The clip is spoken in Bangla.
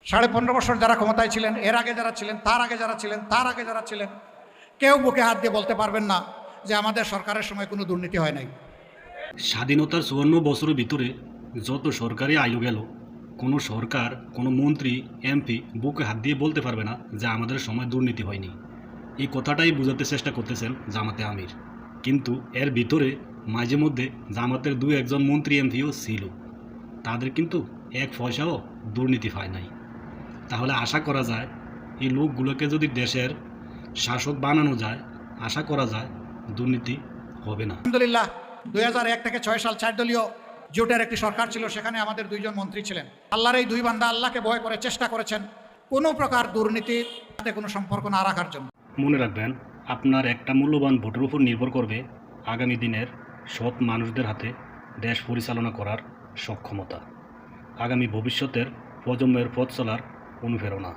15.5 বছর যারা ক্ষমতায় ছিলেন, এর আগে যারা ছিলেন, তার আগে যারা ছিলেন, তার আগে যারা ছিলেন, কেউ বুকে হাত দিয়ে বলতে পারবেন না যে আমাদের সরকারের সময় কোনো দুর্নীতি হয় নাই। স্বাধীনতার 54 বছরের ভিতরে যত সরকারি আইলো গেল, কোনো সরকার, কোনো মন্ত্রী, এমপি বুকে হাত দিয়ে বলতে পারবে না যে আমাদের সময় দুর্নীতি হয়নি। এই কথাটাই বোঝাতে চেষ্টা করতেছেন জামাতে আমির। কিন্তু এর ভিতরে মাঝে মধ্যে জামাতের 2-1 জন মন্ত্রী এমপিও ছিল, তাদের কিন্তু 1 পয়সাও দুর্নীতি হয় নাই। তাহলে আশা করা যায় এই লোকগুলোকে যদি দেশের শাসক বানানো যায়, আশা করা যায় দুর্নীতি হবে না। আলহামদুলিল্লাহ 2001 থেকে 6 সাল 4 দলীয় জোটের একটি সরকার ছিল, সেখানে আমাদের 2 জন মন্ত্রী ছিলেন। আল্লাহর এই 2 বান্দা আল্লাহকে ভয় করে চেষ্টা করেছেন কোনো প্রকার দুর্নীতির সাথে কোনো সম্পর্ক না রাখার জন্য। মনে রাখবেন, আপনার একটা মূল্যবান ভোটের উপর নির্ভর করবে আগামী দিনের সৎ মানুষদের হাতে দেশ পরিচালনা করার সক্ষমতা, আগামী ভবিষ্যতের প্রজন্মের পথ চলার অনুপ্রেরণা।